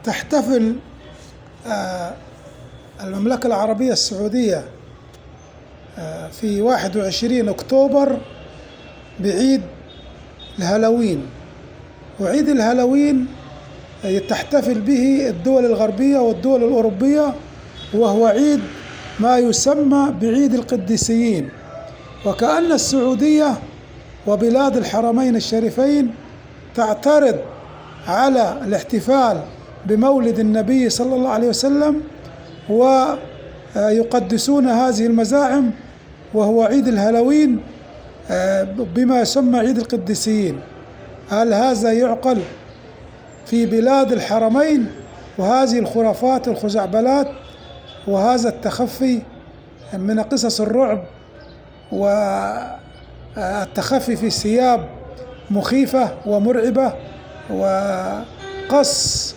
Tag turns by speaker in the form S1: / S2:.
S1: تحتفل المملكة العربية السعودية في 21 أكتوبر بعيد الهالوين. وعيد الهالوين تحتفل به الدول الغربية والدول الأوروبية، وهو عيد ما يسمى بعيد القديسيين. وكأن السعودية وبلاد الحرمين الشريفين تعترض على الاحتفال بمولد النبي صلى الله عليه وسلم، ويقدسون هذه المزاعم وهو عيد الهالوين بما يسمى عيد القديسيين. هل هذا يعقل في بلاد الحرمين؟ وهذه الخرافات الخزعبلات وهذا التخفي من قصص الرعب والتخفي في ثياب مخيفة ومرعبة وقص